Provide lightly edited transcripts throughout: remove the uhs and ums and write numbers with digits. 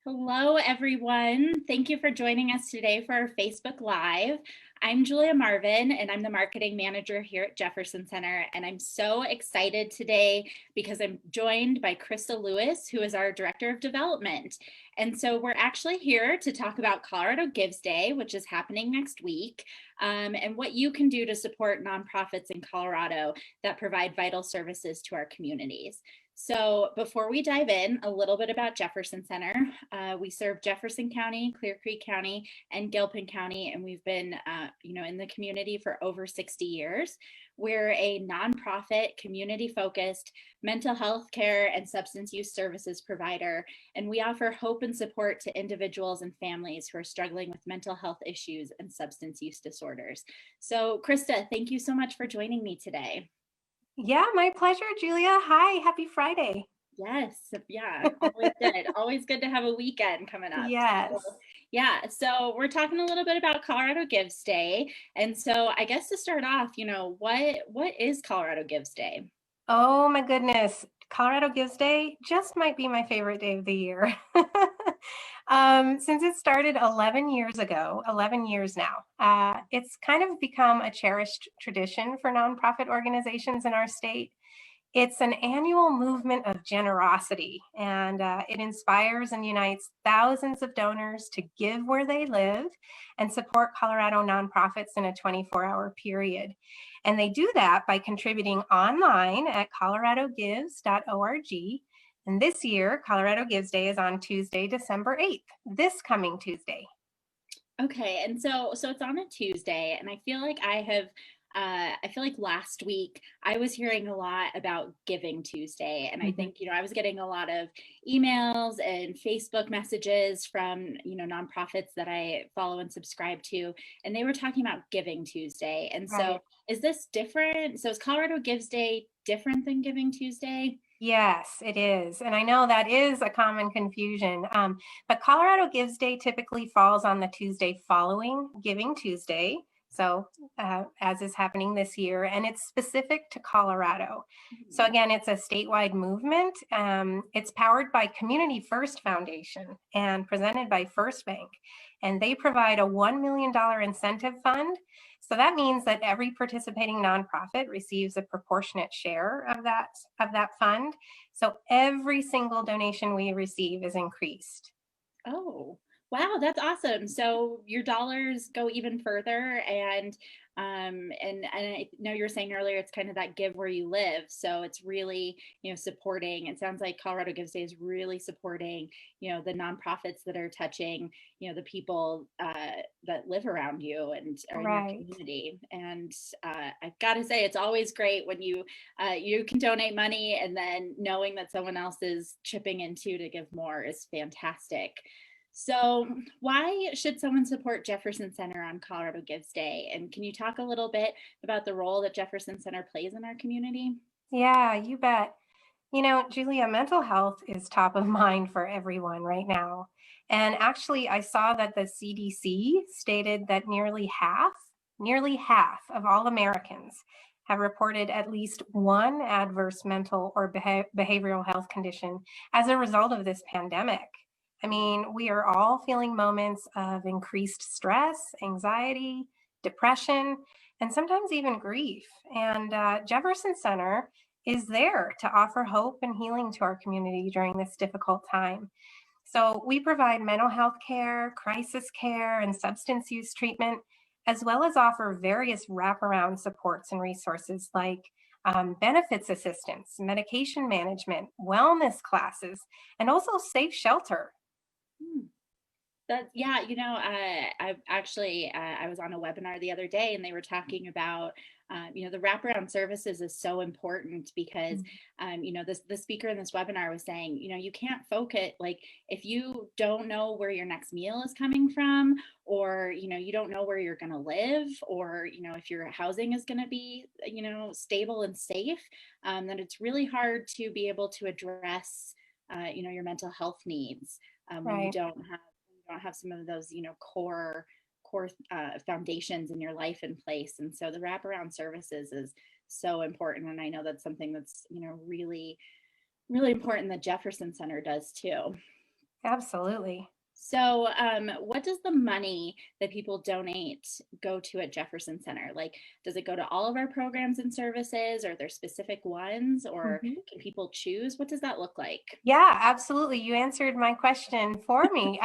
Hello, everyone. Thank you for joining us today for our Facebook Live. I'm Julia Marvin, and I'm the marketing manager here at Jefferson Center. And I'm so excited today because I'm joined by Krista Lewis, who is our Director of Development. And so we're actually here to talk about Colorado Gives Day, which is happening next week, and what you can do to support nonprofits in Colorado that provide vital services to our communities. So before we dive in, a little bit about Jefferson Center. We serve Jefferson County, Clear Creek County, and Gilpin County, and we've been, in the community for over 60 years. We're a nonprofit, community-focused mental health care and substance use services provider, and we offer hope and support to individuals and families who are struggling with mental health issues and substance use disorders. So, Krista, thank you so much for joining me today. Yeah, my pleasure, Julia. Hi, happy Friday. Yes, yeah, always good. Always good to have a weekend coming up. Yes. So we're talking a little bit about Colorado Gives Day. And so I guess to start off, what is Colorado Gives Day? Oh my goodness. Colorado Gives Day just might be my favorite day of the year. Since it started 11 years ago, 11 years now, it's kind of become a cherished tradition for nonprofit organizations in our state. It's an annual movement of generosity, and it inspires and unites thousands of donors to give where they live and support Colorado nonprofits in a 24-hour period. And they do that by contributing online at coloradogives.org. And this year, Colorado Gives Day is on Tuesday, December 8th, this coming Tuesday. Okay, and so it's on a Tuesday, and I feel like last week I was hearing a lot about Giving Tuesday, and I think I was getting a lot of emails and Facebook messages from nonprofits that I follow and subscribe to, and they were talking about Giving Tuesday. And so is this different? So is Colorado Gives Day different than Giving Tuesday? Yes, it is. And I know that is a common confusion. But Colorado Gives Day typically falls on the Tuesday following Giving Tuesday. So as is happening this year, and it's specific to Colorado. So again, it's a statewide movement. It's powered by Community First Foundation and presented by First Bank. And they provide a $1 million incentive fund. So that means that every participating nonprofit receives a proportionate share of that fund. So every single donation we receive is increased. Oh, wow, that's awesome. So your dollars go even further, and I know you were saying earlier it's kind of that give where you live. So it's really, supporting. It sounds like Colorado Gives Day is really supporting, the nonprofits that are touching, the people that live around you and are in your community. And I've got to say, it's always great when you can donate money, and then knowing that someone else is chipping in too to give more is fantastic. So why should someone support Jefferson Center on Colorado Gives Day? And can you talk a little bit about the role that Jefferson Center plays in our community? Yeah, you bet. Julia, mental health is top of mind for everyone right now. And actually, I saw that the CDC stated that nearly half of all Americans have reported at least one adverse mental or behavioral health condition as a result of this pandemic. I mean, we are all feeling moments of increased stress, anxiety, depression, and sometimes even grief. And Jefferson Center is there to offer hope and healing to our community during this difficult time. So we provide mental health care, crisis care, and substance use treatment, as well as offer various wraparound supports and resources like benefits assistance, medication management, wellness classes, and also safe shelter. I was on a webinar the other day, and they were talking about, the wraparound services is so important because, the speaker in this webinar was saying, you can't focus, like if you don't know where your next meal is coming from, or, you don't know where you're going to live, or, if your housing is going to be, stable and safe, then it's really hard to be able to address, your mental health needs when you don't have some of those core foundations in your life in place. And so the wraparound services is so important, and I know that's something that's really really important that Jefferson Center does too. Absolutely. So, what does the money that people donate go to at Jefferson Center? Like, does it go to all of our programs and services, or are there specific ones, or Mhm. can people choose? What does that look like? Yeah, absolutely. You answered my question for me.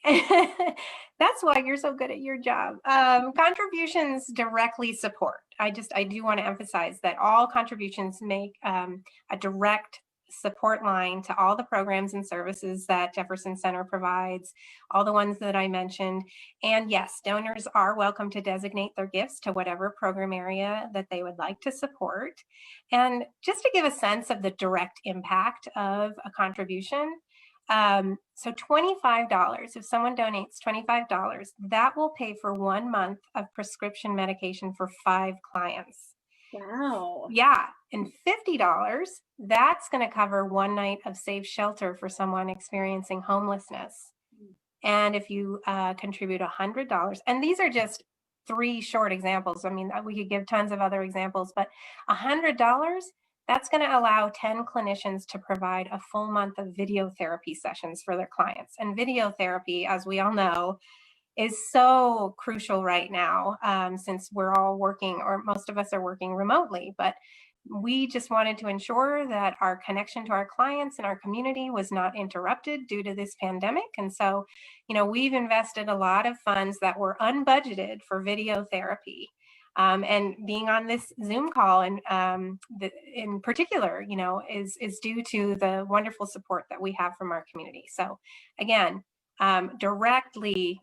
That's why you're so good at your job. Contributions directly support. I do want to emphasize that all contributions make a direct support line to all the programs and services that Jefferson Center provides, all the ones that I mentioned. And yes, donors are welcome to designate their gifts to whatever program area that they would like to support. And just to give a sense of the direct impact of a contribution, so $25, if someone donates $25, that will pay for 1 month of prescription medication for 5 clients. Wow. Yeah, and $50, that's going to cover 1 night of safe shelter for someone experiencing homelessness. And if you contribute $100, and these are just 3 short examples. I mean, we could give tons of other examples, but $100, that's going to allow 10 clinicians to provide a full month of video therapy sessions for their clients. And video therapy, as we all know, is so crucial right now, since we're all working, or most of us are working remotely. But we just wanted to ensure that our connection to our clients and our community was not interrupted due to this pandemic. And so, we've invested a lot of funds that were unbudgeted for video therapy. And being on this Zoom call, and in particular, is due to the wonderful support that we have from our community. So, again, directly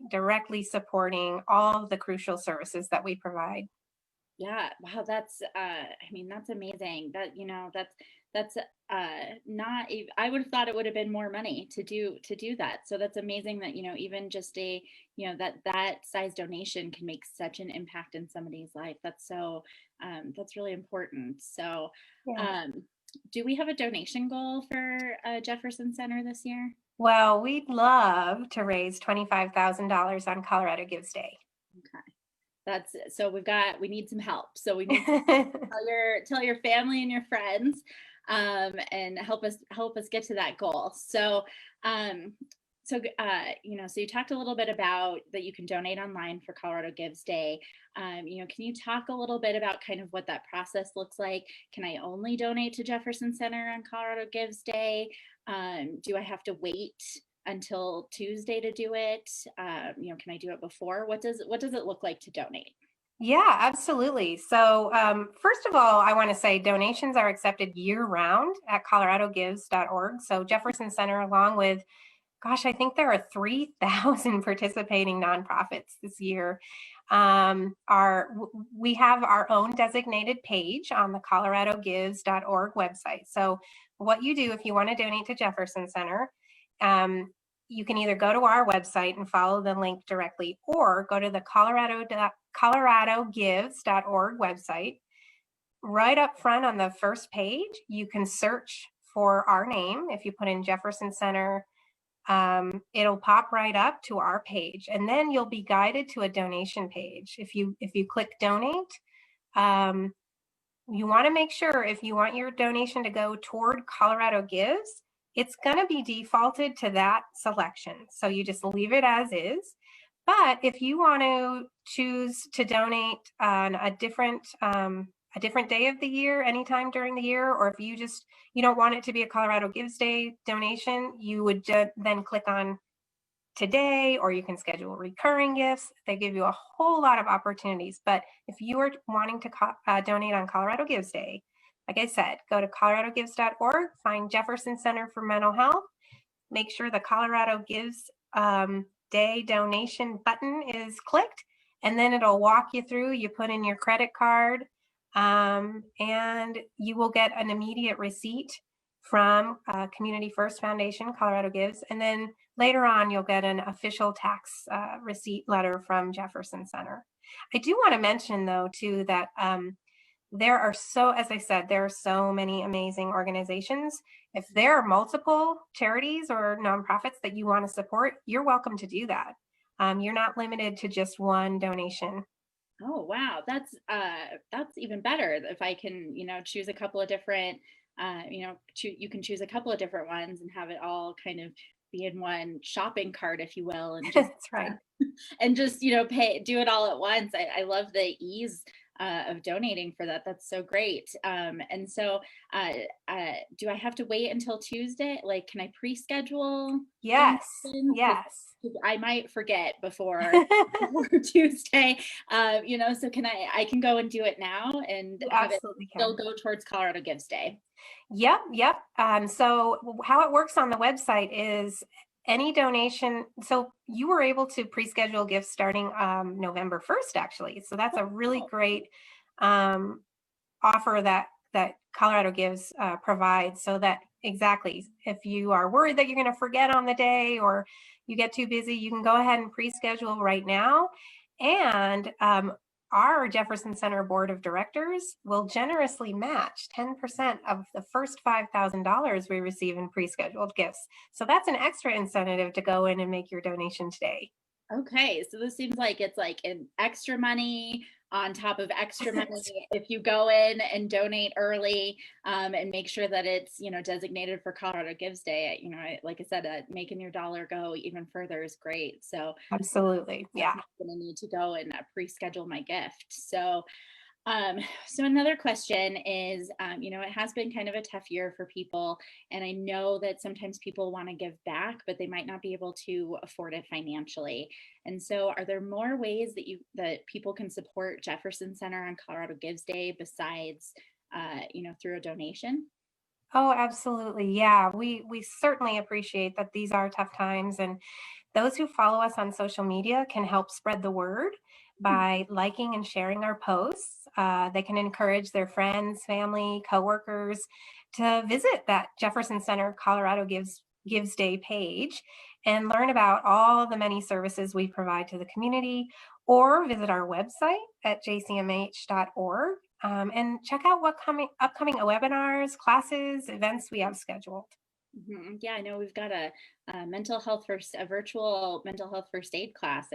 supporting all of the crucial services that we provide. Yeah, wow, I mean, that's amazing. That's not I would have thought it would have been more money to do that. So that's amazing that, even just that size donation can make such an impact in somebody's life. That's really important. So, Yeah. um, do we have a donation goal for Jefferson Center this year? Well, we'd love to raise $25,000 on Colorado Gives Day. Okay. We need some help. So we need to tell your family and your friends, and help us get to that goal. So, so you talked a little bit about that you can donate online for Colorado Gives Day. Can you talk a little bit about kind of what that process looks like? Can I only donate to Jefferson Center on Colorado Gives Day? Do I have to wait until Tuesday to do it? Can I do it before? What does it look like to donate? Yeah, absolutely. So, first of all, I want to say donations are accepted year round at coloradogives.org. So, Jefferson Center, along with, gosh, I think there are 3,000 participating nonprofits this year. We have our own designated page on the coloradogives.org website. So, what you do if you want to donate to Jefferson Center, you can either go to our website and follow the link directly, or go to the coloradogives.org website. Right up front on the first page, you can search for our name. If you put in Jefferson Center, it'll pop right up to our page, and then you'll be guided to a donation page. If you click donate, you want to make sure, if you want your donation to go toward Colorado Gives, it's going to be defaulted to that selection. So you just leave it as is. But if you want to choose to donate on a different day of the year, anytime during the year, or if you don't want it to be a Colorado Gives Day donation, you would then click on today, or you can schedule recurring gifts. They give you a whole lot of opportunities. But if you are wanting to donate on Colorado Gives Day, like I said, go to coloradogives.org, find Jefferson Center for Mental Health, make sure the Colorado Gives Day donation button is clicked, and then it'll walk you through. You put in your credit card, and you will get an immediate receipt from Community First Foundation, Colorado Gives, and then later on you'll get an official tax receipt letter from Jefferson Center. I do want to mention, though, too, that as I said, there are so many amazing organizations. If there are multiple charities or nonprofits that you want to support, you're welcome to do that. You're not limited to just one donation. Oh, wow. That's even better if I can, choose a couple of different, you can choose a couple of different ones and have it all kind of be in one shopping cart, if you will, and just That's right. and just, do it all at once. I love the ease of donating for that. That's so great. And so, uh, do I have to wait until Tuesday? Like, can I pre-schedule Yes. donations? Because Yes. I might forget before Tuesday. So I can go and do it now and You have it absolutely still can. go towards Colorado Gives Day. Yep, yep. So how it works on the website is any donation. So you were able to pre-schedule gifts starting November 1st, actually. So that's a really great um, offer that Colorado Gives provides, so that exactly, if you are worried that you're going to forget on the day or you get too busy, you can go ahead and pre-schedule right now. And our Jefferson Center Board of Directors will generously match 10% of the first $5,000 we receive in pre-scheduled gifts. So that's an extra incentive to go in and make your donation today. Okay, so this seems like it's like an extra money on top of extra money if you go in and donate early, and make sure that it's designated for Colorado Gives Day. Like I said, making your dollar go even further is great. So Absolutely. Yeah. definitely going to need to go and pre-schedule my gift. Um, so another question is, it has been kind of a tough year for people, and I know that sometimes people want to give back, but they might not be able to afford it financially. And so, are there more ways that people can support Jefferson Center on Colorado Gives Day besides, through a donation? Oh, absolutely. Yeah, we certainly appreciate that these are tough times, and those who follow us on social media can help spread the word by liking and sharing our posts. They can encourage their friends, family, coworkers to visit that Jefferson Center Colorado Gives Day page and learn about all the many services we provide to the community, or visit our website at jcmh.org and check out what upcoming webinars, classes, events we have scheduled. Yeah, I know we've got a a virtual mental health first aid class.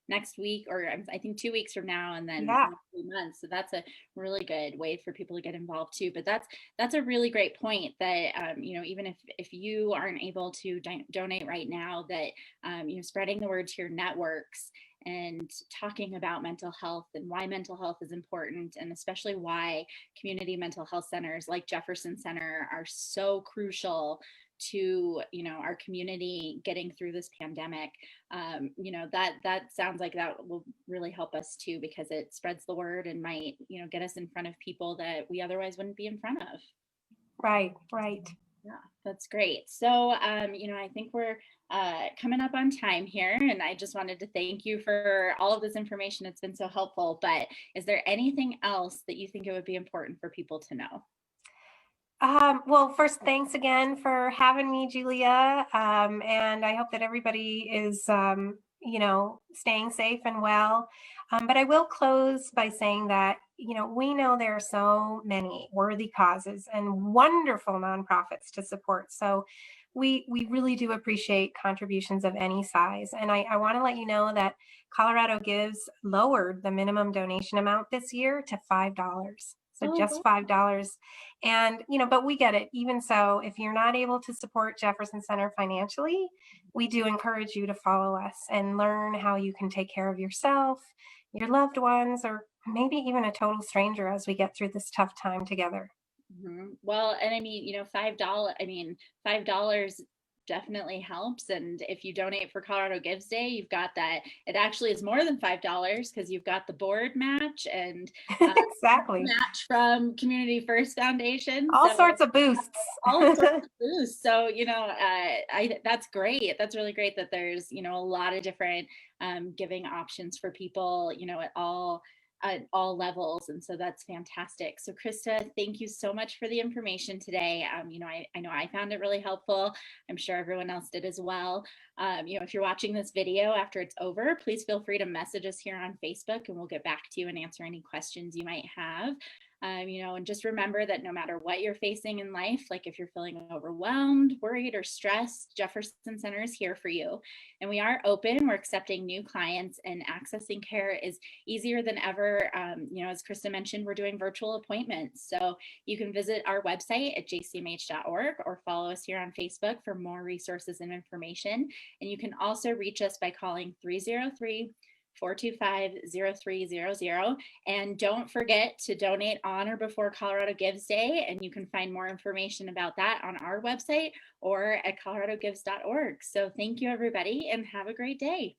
Next week, or I think 2 weeks from now, and then Yeah. 3 months. So that's a really good way for people to get involved too. But that's a really great point that even if you aren't able to donate right now, that spreading the word to your networks and talking about mental health and why mental health is important, and especially why community mental health centers like Jefferson Center are so crucial to our community getting through this pandemic. That sounds like that will really help us too, because it spreads the word and might get us in front of people that we otherwise wouldn't be in front of. Right, right. Yeah, that's great. So, I think we're coming up on time here, and I just wanted to thank you for all of this information. It's been so helpful. But is there anything else that you think it would be important for people to know? Well, first, thanks again for having me, Julia. And I hope that everybody is, staying safe and well. But I will close by saying that, we know there are so many worthy causes and wonderful nonprofits to support. So we really do appreciate contributions of any size. And I want to let you know that Colorado Gives lowered the minimum donation amount this year to $5. So just Oh, $5. And, but we get it. Even so, if you're not able to support Jefferson Center financially, we do encourage you to follow us and learn how you can take care of yourself, your loved ones, or maybe even a total stranger as we get through this tough time together. Well, and I mean, $5. I mean, $5 definitely helps. And if you donate for Colorado Gives Day, you've got that. It actually is more than $5 because you've got the board match and Exactly. match from Community First Foundation. All So sorts of boosts. all sorts of boosts. So, that's great. That's really great that there's, a lot of different giving options for people, at all levels. And so that's fantastic. So Krista, thank you so much for the information today. I know I found it really helpful. I'm sure everyone else did as well. If you're watching this video after it's over, please feel free to message us here on Facebook, and we'll get back to you and answer any questions you might have. And just remember that no matter what you're facing in life, like if you're feeling overwhelmed, worried, or stressed, Jefferson Center is here for you. And we are open, we're accepting new clients, and accessing care is easier than ever. As Krista mentioned, we're doing virtual appointments. So you can visit our website at jcmh.org or follow us here on Facebook for more resources and information. And you can also reach us by calling 303-425-0300. And don't forget to donate on or before Colorado Gives Day. And you can find more information about that on our website or at coloradogives.org. So thank you, everybody, and have a great day.